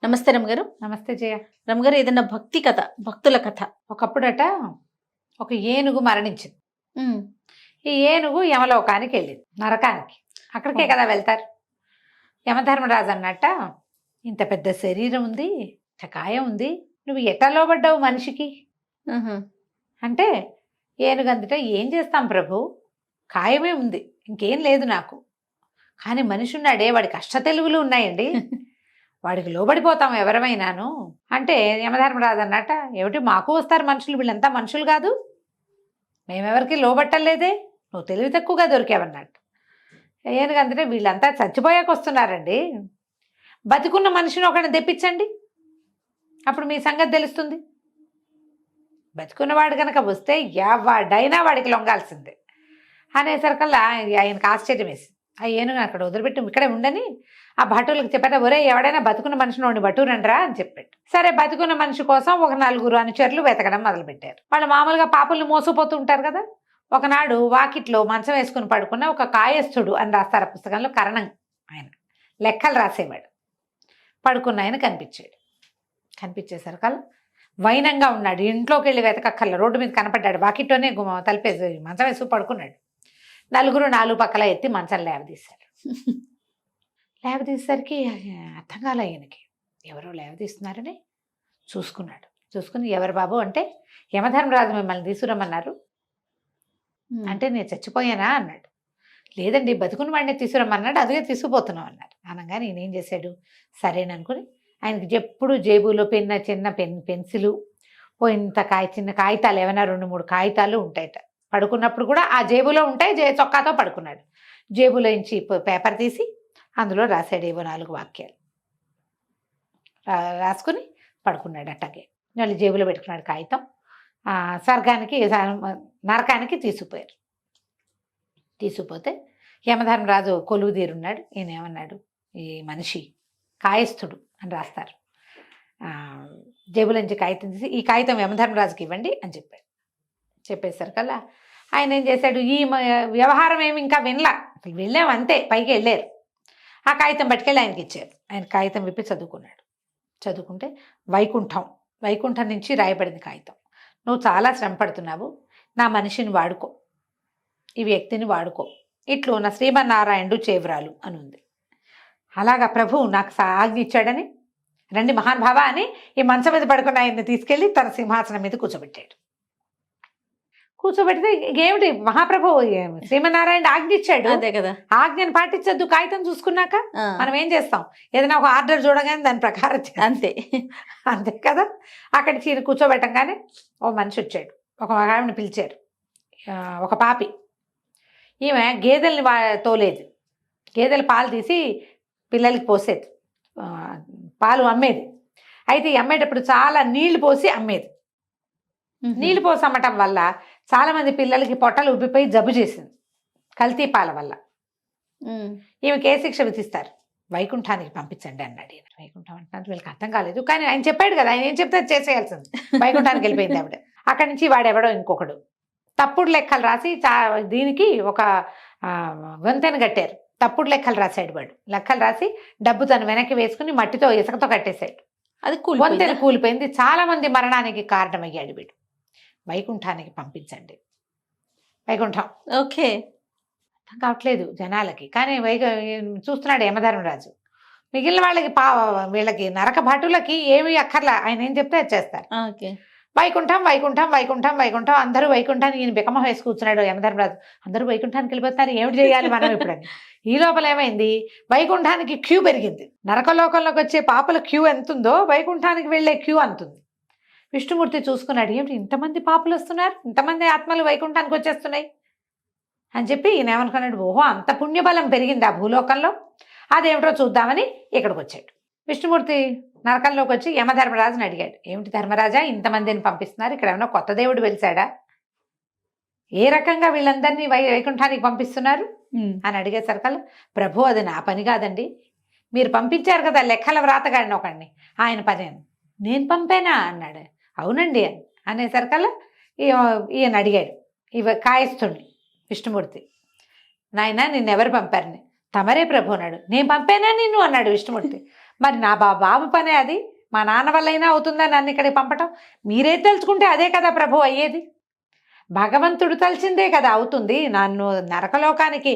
నమస్తే రమగారు. నమస్తే జయ. రమగారు, ఏదన్నా భక్తి కథ, భక్తుల కథ. ఒకప్పుడట ఒక ఏనుగు మరణించింది. ఉమ్, ఈ ఏనుగు యమలోకానికి వెళ్ళింది, నరకానికి. అక్కడికే కదా వెళ్తారు. యమధర్మరాజు అన్నట్ట, ఇంత పెద్ద శరీరం ఉంది, ఇంత కాయం ఉంది, నువ్వు ఎట్లా లోబడ్డావు మనిషికి ఉహు, అంటే, ఏనుగు అందుట ఏం చేస్తాం ప్రభు, కాయమే ఉంది, ఇంకేం లేదు నాకు. కానీ మనిషి ఉన్నాడే, వాడికి అష్టతెలుగులు ఉన్నాయండి, వాడికి లోబడిపోతాం ఎవరమైనాను అంటే, యమధర్మరాజు అన్నట్ట, ఏమిటి మాకు వస్తారు మనుషులు, వీళ్ళంతా మనుషులు కాదు, మేమెవరికి లోబట్టలేదే, నువ్వు తెలివి తక్కువగా దొరికావన్నట్టు. ఏనుగంటే, వీళ్ళంతా చచ్చిపోయాక వస్తున్నారండి, బతికున్న మనిషిని ఒకరిని తెప్పించండి, అప్పుడు మీ సంగతి తెలుస్తుంది. బతికున్నవాడు కనుక వస్తే ఎవడైనా వాడికి లొంగాల్సిందే అనేసరికల్లా ఆయనకు ఆశ్చర్యం వేసి, ఆ ఏనుగు అక్కడ వదిలిపెట్టి ఇక్కడే ఉండని ఆ భటులకు చెప్పారు, ఒరే ఎవడైనా బతుకున్న మనిషిని వాడిని బట్టురండ్రా అని చెప్పాడు. సరే, బతుకున్న మనిషి కోసం ఒక 4 అనుచరులు వెతకడం మొదలుపెట్టారు. వాళ్ళు మామూలుగా పాపుల్ని మోసపోతూ ఉంటారు కదా. ఒకనాడు వాకిట్లో మంచం వేసుకుని పడుకున్న ఒక కాయస్థుడు అని రాస్తారు ఆ పుస్తకంలో, కరణం ఆయన లెక్కలు రాసేవాడు. పడుకున్న ఆయన కనిపించాడు. కనిపించేసరికల్లా వైనంగా ఉన్నాడు, ఇంట్లోకి వెళ్ళి వెతకక్కర్ల, రోడ్డు మీద కనపడ్డాడు, వాకిట్లోనే తలిపేసి మంచం వేసుకు పడుకున్నాడు. 4 పక్కల ఎత్తి మంచం లేవదీశారు. లేవదీసేసరికి అర్థం కాలే ఆయనకి, ఎవరో లేవదీస్తున్నారని చూసుకున్నాడు. చూసుకుని, ఎవరు బాబు అంటే, యమధర్మరాజు మిమ్మల్ని తీసుకురమ్మన్నారు అంటే, నేను చచ్చిపోయానా అన్నాడు. లేదండి, బతుకుని వాడిని తీసుకురమ్మన్నాడు, అదిగే తీసుకుపోతున్నాం అన్నారు. అనగానే ఈయన ఏం చేశాడు, సరేననుకుని ఆయనకి ఎప్పుడు జేబులో చిన్న పెన్సిలు, ఇంత చిన్న కాగితాలు, ఏమైనా 2-3 కాగితాలు ఉంటాయట. పడుకున్నప్పుడు కూడా ఆ జేబులో ఉంటాయి, చొక్కాతో పడుకున్నాడు. జేబులో నుంచి పేపర్ తీసి అందులో రాశాడు ఏవో 4 వాక్యాలు రాసుకుని పడుకున్నాడు. అట్టాగే వాళ్ళు జేబులో పెట్టుకున్నాడు కాగితం. స్వర్గానికి నరకానికి తీసుకుపోయారు. తీసుకుపోతే యమధర్మరాజు కొలువు తీరున్నాడు. ఈయన ఏమన్నాడు, ఈ మనిషి కాయస్థుడు అని రాస్తారు. జేబుల నుంచి కాగితం తీసి, ఈ కాగితం యమధర్మరాజుకి ఇవ్వండి అని చెప్పాడు. చెప్పేసరికల్లా ఆయన ఏం చేశాడు, ఈ వ్యవహారం ఏమి ఇంకా వినలా, వెళ్ళాం అంతే, పైకి వెళ్ళారు. ఆ కాగితం పట్టుకెళ్ళి ఆయనకి ఇచ్చారు. ఆయన కాగితం విప్పి చదువుకున్నాడు. చదువుకుంటే వైకుంఠం నుంచి రాయబడింది కాగితం. నువ్వు చాలా శ్రమ పడుతున్నావు, నా మనిషిని వాడుకో, ఈ వ్యక్తిని వాడుకో, ఇట్లు నా శ్రీమన్నారాయణుడు చేవ్రాలు అని ఉంది. అలాగా ప్రభువు నాకు ఆజ్ఞ ఇచ్చాడని, రండి మహానుభావ అని ఈ మంచం మీద పడుకున్న ఆయన్ని తీసుకెళ్ళి తన సింహాసనం మీద కూర్చోబెట్టాడు. కూర్చోబెడితే ఏమిటి, మహాప్రభు శ్రీమన్నారాయణ ఆజ్ఞ ఇచ్చాడు, అదే కదా, ఆజ్ఞను పాటించద్దు. కాగితం చూసుకున్నాక మనం ఏం చేస్తాం, ఏదైనా ఒక ఆర్డర్ చూడగానే దాని ప్రకారం అంతే అంతే కదా. అక్కడ చీర కూర్చోబెట్టంగానే ఓ మనిషి వచ్చాడు, ఒక ఆవిడని పిలిచారు. ఒక పాపి, ఈమె గేదెల్ని తోలేదు, గేదెల పాలు తీసి పిల్లలకి పోసేది, పాలు అమ్మేది. అయితే అమ్మేటప్పుడు చాలా నీళ్లు పోసి అమ్మేది. నీళ్లు పోసి అమ్మటం వల్ల చాలా మంది పిల్లలకి పొట్టలు ఉబ్బిపోయి జబ్బు చేసింది, కల్తీ పాల వల్ల. ఈమెకి ఏ శిక్ష విధిస్తారు, వైకుంఠానికి పంపించండి అన్నాడు. వైకుంఠం అంటున్నారు, వీళ్ళకి అర్థం కాలేదు. కానీ ఆయన చెప్పాడు కదా, ఆయన ఏం చెప్తే చేసేయాల్సింది. వైకుంఠానికి వెళ్ళిపోయింది ఆవిడ. అక్కడి నుంచి వాడెవడో ఇంకొకడు తప్పుడు లెక్కలు రాసి దీనికి ఒక వంతెన కట్టారు. తప్పుడు లెక్కలు రాశాడు వాడు. లెక్కలు రాసి డబ్బు తను వెనక్కి వేసుకుని మట్టితో ఇసుకతో కట్టేశాడు. అది వంతెన కూలిపోయింది. చాలా మంది మరణానికి కారణమయ్యాడు వీడు. వైకుంఠానికి పంపించండి. వైకుంఠం ఓకే, అర్థం కావట్లేదు జనాలకి. కానీ చూస్తున్నాడు యమధర్మరాజు. మిగిలిన వాళ్ళకి వీళ్ళకి నరక భటులకి ఏమి అక్కర్లా, ఆయన ఏం చెప్తే అది చేస్తారు. వైకుంఠం వైకుంఠం వైకుంఠం వైకుంఠం, అందరూ వైకుంఠానికి, ఈయన బికమహ వేసి కూర్చున్నాడు యమధర్మరాజు. అందరూ వైకుంఠానికి వెళ్ళిపోతున్నారు, ఏమిటి చేయాలి మనం ఇప్పుడని. ఈ లోపల ఏమైంది, వైకుంఠానికి క్యూ పెరిగింది. నరకలోకంలోకి వచ్చే పాపల క్యూ ఎంతుందో వైకుంఠానికి వెళ్ళే క్యూ అంతుంది. విష్ణుమూర్తి చూసుకున్నాడు, ఏమిటి ఇంతమంది పాపులు వస్తున్నారు, ఇంతమంది ఆత్మలు వైకుంఠానికి వచ్చేస్తున్నాయి అని చెప్పి ఈయన ఏమనుకున్నాడు, ఓహో అంత పుణ్యబలం పెరిగింది ఆ భూలోకంలో, అదేమిటో చూద్దామని ఇక్కడికి వచ్చాడు. విష్ణుమూర్తి నరకంలోకి వచ్చి యమధర్మరాజుని అడిగాడు, ఏమిటి ధర్మరాజా ఇంతమందిని పంపిస్తున్నారు, ఇక్కడ ఏమన్నా కొత్త దేవుడు వెలిసాడా, ఏ రకంగా వీళ్ళందరినీ వైకుంఠానికి పంపిస్తున్నారు అని అడిగేసరికల్లా, ప్రభు అది నా పని కాదండి, మీరు పంపించారు కదా లెక్కల వ్రాతగాడిని ఒకడిని, ఆయన పని. నేను పంపేనా అన్నాడు. అవునండి అనేసరికల్లా ఈయన అడిగాడు కాయస్థుడిని, విష్ణుమూర్తి, నాయన నిన్నెవరు పంపారని. తమరే ప్రభు అన్నాడు. నేను పంపానా నిన్ను అన్నాడు విష్ణుమూర్తి. మరి నా బాబు పనే అది, మా నాన్న వల్ల అయినా అవుతుందా నన్ను ఇక్కడికి పంపటం? మీరే తలుచుకుంటే అదే కదా ప్రభు అయ్యేది. భగవంతుడు తలిచిందే కదా అవుతుంది. నన్ను నరకలోకానికి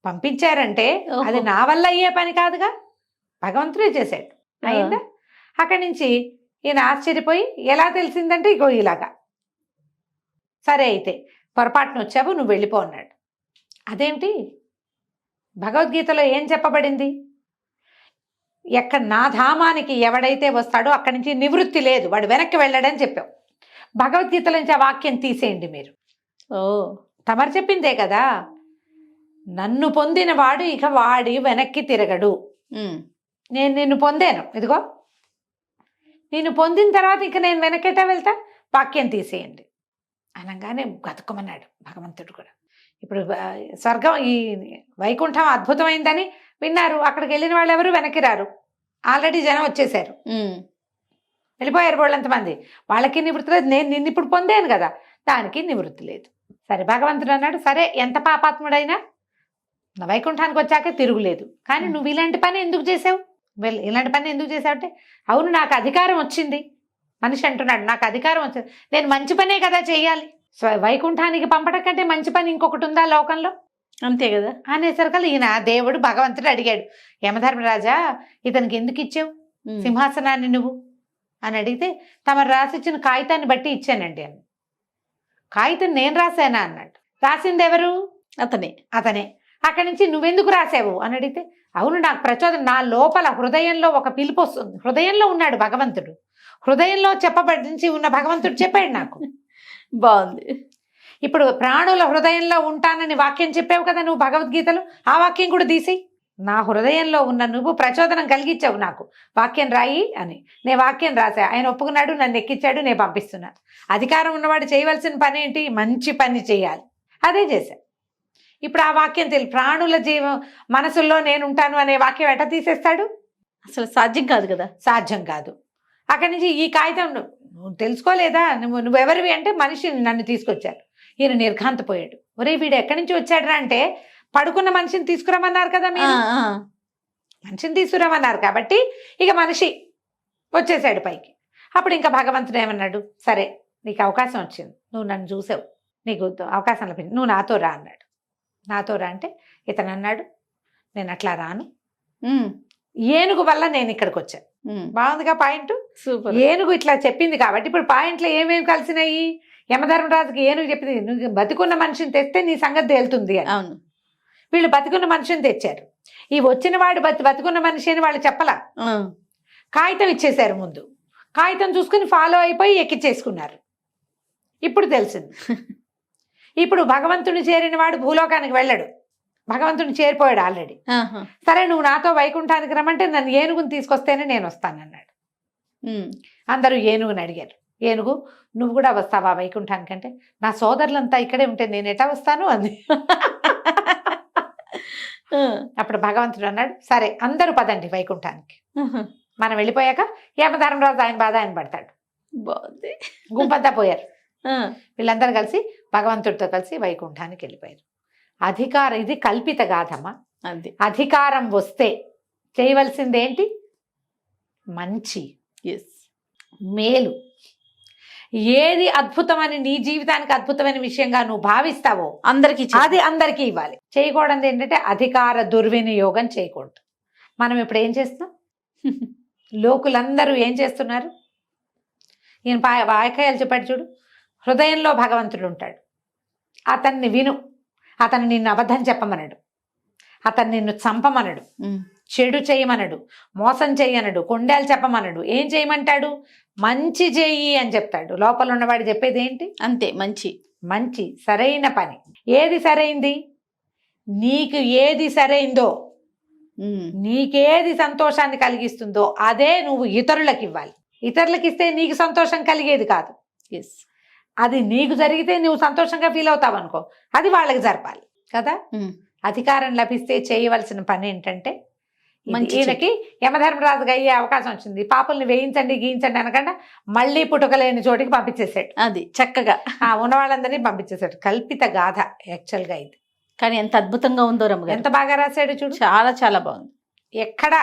పంపించారంటే అది నా వల్ల అయ్యే పని కాదుగా, భగవంతుడే చేశాడు. అయిందా? అక్కడి నుంచి ఈయన ఆశ్చర్యపోయి ఎలా తెలిసిందంటే ఇగో ఇలాగా, సరే అయితే పొరపాటున వచ్చావు, నువ్వు వెళ్ళిపో అన్నాడు. అదేమిటి? భగవద్గీతలో ఏం చెప్పబడింది? ఎక్కడ నా ధామానికి ఎవడైతే వస్తాడో అక్కడి నుంచి నివృత్తి లేదు, వాడు వెనక్కి వెళ్ళాడని చెప్పావు. భగవద్గీతలో నుంచి ఆ వాక్యం తీసేయండి మీరు. తమరు చెప్పిందే కదా, నన్ను పొందిన వాడు ఇక వాడి వెనక్కి తిరగడు. నేను నిన్ను పొందాను, ఇదిగో నిన్ను పొందిన తర్వాత ఇక నేను వెనకెటా వెళ్తా, వాక్యం తీసేయండి అనగానే గతుకమన్నాడు భగవంతుడు కూడా. ఇప్పుడు స్వర్గం ఈ వైకుంఠం అద్భుతమైందని విన్నారు, అక్కడికి వెళ్ళిన వాళ్ళు ఎవరు వెనక్కి రారు, ఆల్రెడీ జనం వచ్చేసారు, వెళ్ళిపోయారు వాళ్ళంతమంది. వాళ్ళకి నివృత్తి లేదు, నేను నిన్ను ఇప్పుడు పొందాను కదా, దానికి నివృత్తి లేదు. సరే భగవంతుడు అన్నాడు, సరే ఎంత పాపాత్ముడైనా వైకుంఠానికి వచ్చాకే తిరుగులేదు, కానీ నువ్వు ఇలాంటి పని ఎందుకు చేసావు? ఇలాంటి పని ఎందుకు చేసావు అంటే, అవును నాకు అధికారం వచ్చింది. మనిషి అంటున్నాడు, నాకు అధికారం వచ్చింది, నేను మంచి పనే కదా చెయ్యాలి, వైకుంఠానికి పంపడం కంటే మంచి పని ఇంకొకటి ఉందా లోకంలో? అంతే కదా అనేసరికల్లా ఈయన దేవుడు భగవంతుడు అడిగాడు, యమధర్మరాజా ఇతనికి ఎందుకు ఇచ్చావు సింహాసనాన్ని నువ్వు అని అడిగితే, తమరు రాసిచ్చిన కాగితాన్ని బట్టి ఇచ్చానండి అని. కాగితం నేను రాశానా అన్నాడు. రాసింది ఎవరు? అతనే. అక్కడి నుంచి నువ్వెందుకు రాసావు అని అడిగితే, అవును నాకు ప్రచోదనం, నా లోపల హృదయంలో ఒక పిలుపు వస్తుంది. హృదయంలో ఉన్నాడు భగవంతుడు, హృదయంలో చెప్పబడించి ఉన్న భగవంతుడు చెప్పాడు నాకు. బాగుంది. ఇప్పుడు ప్రాణుల హృదయంలో ఉంటానని వాక్యం చెప్పావు కదా నువ్వు భగవద్గీతలో, ఆ వాక్యం కూడా తీసి, నా హృదయంలో ఉన్న నువ్వు ప్రచోదనం కలిగించావు నాకు, వాక్యం రాయి అని. నేను వాక్యం రాసా, ఆయన ఒప్పుకున్నాడు, నన్ను ఎక్కించాడు, నేను పంపిస్తున్నాను. అధికారం ఉన్నవాడు చేయవలసిన పని ఏంటి? మంచి పని చేయాలి, అదే చేశా. ఇప్పుడు ఆ వాక్యం ప్రాణుల మనసుల్లో నేను ఉంటాను అనే వాక్యం ఎట తీసేస్తాడు? అసలు సాధ్యం కాదు కదా. సాధ్యం కాదు. అక్కడి నుంచి ఈ కాగితం నువ్వు తెలుసుకోలేదా, నువ్వెవరివి అంటే మనిషిని నన్ను తీసుకొచ్చారు. ఈయన నిర్ఘాంతపోయాడు. ఒరే వీడు ఎక్కడి నుంచి వచ్చాడురా అంటే, పడుకున్న మనిషిని తీసుకురమన్నారు కదా మీరు, మనిషిని తీసుకురమన్నారు కాబట్టి ఇక మనిషి వచ్చేసాడు పైకి. అప్పుడు ఇంకా భగవంతుడు ఏమన్నాడు, సరే నీకు అవకాశం వచ్చింది, నువ్వు నన్ను చూసావు, నీకు అవకాశం లభించింది, నువ్వు నాతో రా అన్నాడు. నాతో రా అంటే ఇతను అన్నాడు, నేను అట్లా రాను, ఏనుగు వల్ల నేను ఇక్కడికి వచ్చాను. బాగుందిగా పాయింట్, సూపర్. ఏనుగు ఇట్లా చెప్పింది కాబట్టి ఇప్పుడు పాయింట్లో ఏమేమి కలిసినాయి? యమధర్మరాజుకి ఏనుగు చెప్పింది, నువ్వు బతికున్న మనిషిని తెస్తే నీ సంగతి తేలుతుంది అని. అవును, వీళ్ళు బతికున్న మనిషిని తెచ్చారు. ఈ వచ్చిన వాడు బతికున్న మనిషి అని వాళ్ళు చెప్పలా, కాగితం ఇచ్చేశారు ముందు. కాగితం చూసుకుని ఫాలో అయిపోయి ఎక్కిచ్చేసుకున్నారు. ఇప్పుడు తెలిసింది. ఇప్పుడు భగవంతుని చేరిన వాడు భూలోకానికి వెళ్ళడు, భగవంతుని చేరిపోయాడు ఆల్రెడీ. సరే నువ్వు నాతో వైకుంఠానికి రమ్మంటే నన్ను ఏనుగుని తీసుకొస్తేనే నేను వస్తానన్నాడు. అందరూ ఏనుగుని అడిగారు, ఏనుగు నువ్వు కూడా వస్తావా వైకుంఠానికి అంటే, నా సోదరులంతా ఇక్కడే ఉంటే నేను ఎటా వస్తాను అంది. అప్పుడు భగవంతుడు అన్నాడు, సరే అందరూ పదండి వైకుంఠానికి, మనం వెళ్ళిపోయాక యమధర్మరాజు ఆయన బాధ ఆయన పడతాడు. బాగుంది. గుంపంతా పోయారు. వీళ్ళందరూ కలిసి భగవంతుడితో కలిసి వైకుంఠానికి వెళ్ళిపోయారు. అధికారం, ఇది కల్పిత గాథమా. అధికారం వస్తే చేయవలసిందేంటి? మంచి, మేలు. ఏది అద్భుతమని నీ జీవితానికి అద్భుతమైన విషయంగా నువ్వు భావిస్తావో అది అందరికీ ఇవ్వాలి. చేయకూడదు ఏంటంటే అధికార దుర్వినియోగం చేయకూడదు. మనం ఇప్పుడు ఏం చేస్తున్నాం? లోకులందరూ ఏం చేస్తున్నారు? ఈయన వాక్యాలు చెప్పాడు చూడు, హృదయంలో భగవంతుడు ఉంటాడు, అతన్ని విను, అతను నిన్ను అబద్ధం చెప్పమనడు, అతను నిన్ను చంపమనడు, చెడు చేయమనడు, మోసం చేయనడు, కొండేలు చెప్పమనడు. ఏం చేయమంటాడు? మంచి చెయ్యి అని చెప్తాడు. లోపల ఉన్నవాడు చెప్పేది ఏంటి? అంతే, మంచి. మంచి సరైన పని. ఏది సరైంది? నీకు ఏది సరైందో, నీకేది సంతోషాన్ని కలిగిస్తుందో అదే నువ్వు ఇతరులకు ఇవ్వాలి. ఇతరులకు ఇస్తే నీకు సంతోషం కలిగేది కాదు. అది నీకు జరిగితే నువ్వు సంతోషంగా ఫీల్ అవుతావు అనుకో, అది వాళ్ళకి జరపాలి కదా. అధికారం లభిస్తే చేయవలసిన పని ఏంటంటే, ఈయనకి యమధర్మరాజుగా అయ్యే అవకాశం వచ్చింది. పాపుల్ని వేయించండి గీయించండి అనకుండా మళ్ళీ పుట్టుకలేని చోటికి పంపించేసాడు. అది చక్కగా ఉన్న వాళ్ళందరినీ పంపించేశాడు. కల్పిత గాథ యాక్చువల్గా ఇది, కానీ ఎంత అద్భుతంగా ఉందో రమ్మ, ఎంత బాగా రాశాడు చూడు. చాలా చాలా బాగుంది. ఎక్కడ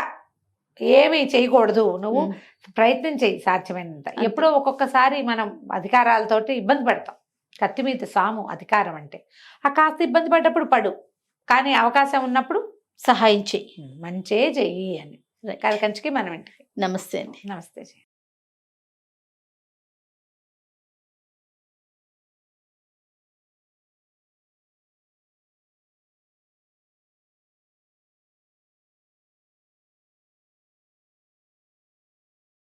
ఏమీ చేయకూడదు, నువ్వు ఉమ్, ప్రయత్నం చేయి సాధ్యమైనంత. ఎప్పుడో ఒక్కొక్కసారి మనం అధికారాలతోటి ఇబ్బంది పడతాం. కత్తి మీద సాము అధికారం అంటే. ఆ కాస్త ఇబ్బంది పడ్డప్పుడు పడు, కానీ అవకాశం ఉన్నప్పుడు సహాయం చెయ్యి. మంచే చెయ్యి అని. కంచికి మనం ఇంటికి. నమస్తే అండి. నమస్తే.